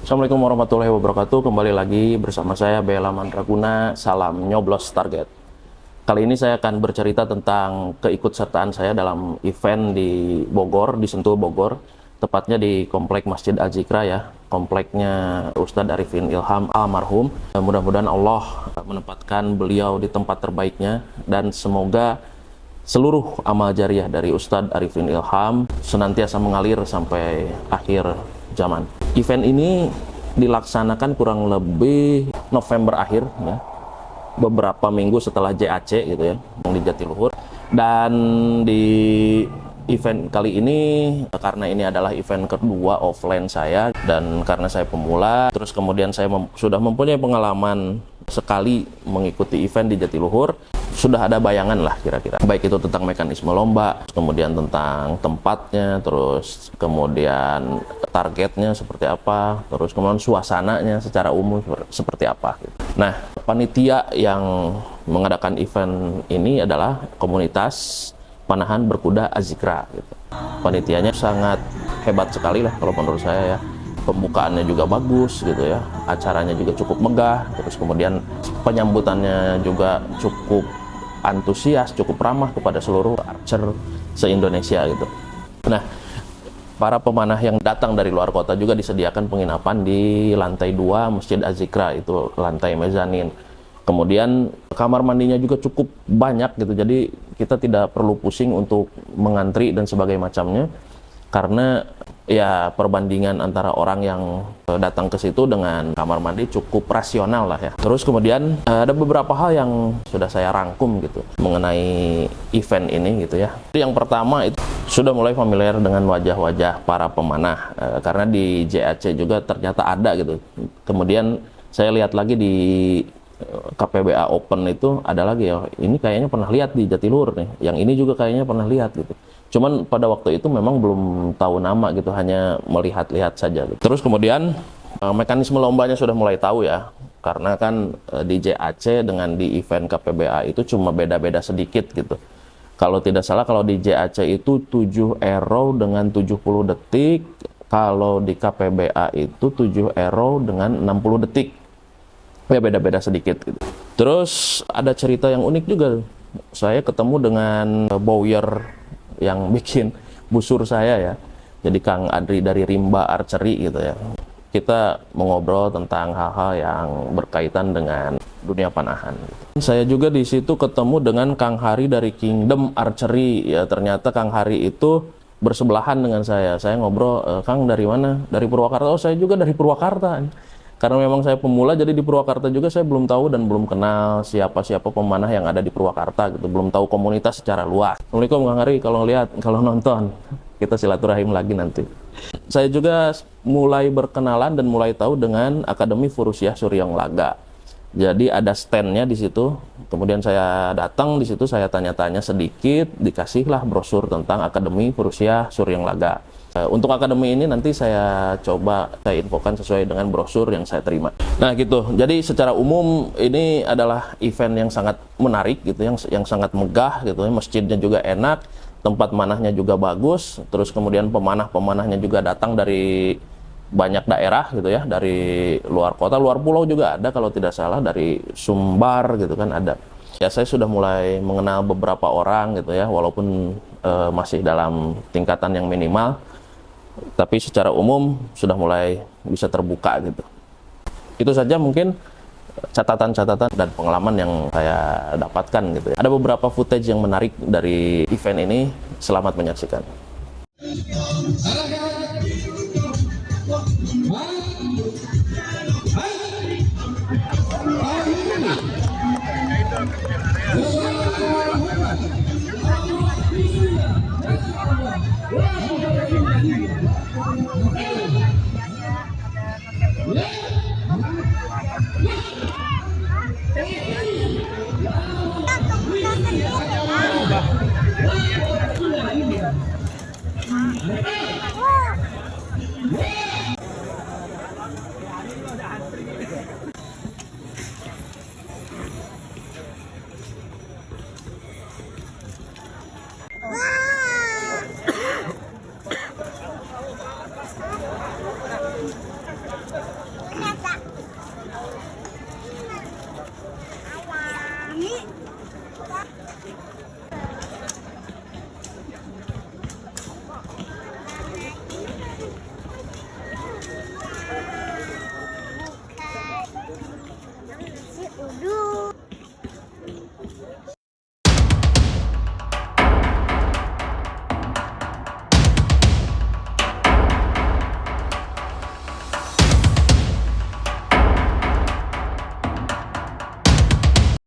Assalamualaikum warahmatullahi wabarakatuh. Kembali lagi bersama saya Bella Mandraguna. Salam nyoblos target. Kali ini saya akan bercerita tentang keikutsertaan saya dalam event di Bogor, di Sentul Bogor, tepatnya di Komplek Masjid Al-Zikra ya, kompleknya Ustadz Arifin Ilham almarhum. Mudah-mudahan Allah menempatkan beliau di tempat terbaiknya dan semoga seluruh amal jariah dari Ustadz Arifin Ilham senantiasa mengalir sampai akhir zaman. Event ini dilaksanakan kurang lebih November akhir ya, beberapa minggu setelah JAC gitu ya, yang di Jatiluhur. Dan di event kali ini, karena ini adalah event kedua offline saya dan karena saya pemula, terus kemudian saya sudah mempunyai pengalaman sekali mengikuti event di Jatiluhur, sudah ada bayangan lah kira-kira, baik itu tentang mekanisme lomba, kemudian tentang tempatnya, terus kemudian targetnya seperti apa, terus kemudian suasananya secara umum seperti apa gitu. Nah, panitia yang mengadakan event ini adalah komunitas panahan berkuda Al-Zikra gitu. Panitianya sangat hebat sekali lah kalau menurut saya ya. Pembukaannya juga bagus gitu ya, acaranya juga cukup megah, terus kemudian penyambutannya juga cukup antusias, cukup ramah kepada seluruh archer se-Indonesia gitu. Nah, para pemanah yang datang dari luar kota juga disediakan penginapan di lantai 2 Masjid Al-Zikra, itu lantai mezanin. Kemudian kamar mandinya juga cukup banyak gitu, jadi kita tidak perlu pusing untuk mengantri dan sebagainya macamnya, karena ya perbandingan antara orang yang datang ke situ dengan kamar mandi cukup rasional lah ya. Terus kemudian ada beberapa hal yang sudah saya rangkum gitu mengenai event ini gitu ya. Yang pertama itu sudah mulai familiar dengan wajah-wajah para pemanah, karena di JAC juga ternyata ada gitu. Kemudian saya lihat lagi di KPBA Open itu ada lagi ya, ini kayaknya pernah lihat di Jatiluhur nih, yang ini juga kayaknya pernah lihat gitu. Cuman pada waktu itu memang belum tahu nama gitu, hanya melihat-lihat saja gitu. Terus kemudian mekanisme lombanya sudah mulai tahu ya, karena kan di JAC dengan di event KPBA itu cuma beda-beda sedikit gitu. Kalau tidak salah, kalau di JAC itu 7 arrow dengan 70 detik, kalau di KPBA itu 7 arrow dengan 60 detik. Ya beda-beda sedikit gitu. Terus ada cerita yang unik juga. Saya ketemu dengan bowyer yang bikin busur saya ya. Jadi Kang Adri dari Rimba Archery gitu ya. Kita mengobrol tentang hal-hal yang berkaitan dengan dunia panahan. Saya juga di situ ketemu dengan Kang Hari dari Kingdom Archery ya. Ternyata Kang Hari itu bersebelahan dengan saya. Saya ngobrol, Kang dari mana? Dari Purwakarta. Oh, saya juga dari Purwakarta. Karena memang saya pemula, jadi di Purwakarta juga saya belum tahu dan belum kenal siapa-siapa pemanah yang ada di Purwakarta gitu. Belum tahu komunitas secara luas. Assalamualaikum Kang Hari, kalau lihat, kalau nonton, kita silaturahim lagi nanti. Saya juga mulai berkenalan dan mulai tahu dengan Akademi Furusiah Suryong Laga. Jadi ada standnya di situ. Kemudian saya datang di situ, saya tanya-tanya sedikit, dikasihlah brosur tentang Akademi Furusiah Suryong Laga. Untuk akademi ini nanti saya coba saya infokan sesuai dengan brosur yang saya terima. Nah gitu, jadi secara umum ini adalah event yang sangat menarik gitu, yang sangat megah gitu, masjidnya juga enak, tempat manahnya juga bagus, terus kemudian pemanah-pemanahnya juga datang dari banyak daerah gitu ya, dari luar kota, luar pulau juga ada kalau tidak salah, dari Sumbar gitu kan ada. Ya saya sudah mulai mengenal beberapa orang gitu ya, walaupun masih dalam tingkatan yang minimal, tapi secara umum sudah mulai bisa terbuka gitu. Itu saja mungkin catatan-catatan dan pengalaman yang saya dapatkan gitu ya. Ada beberapa footage yang menarik dari event ini. Selamat menyaksikan.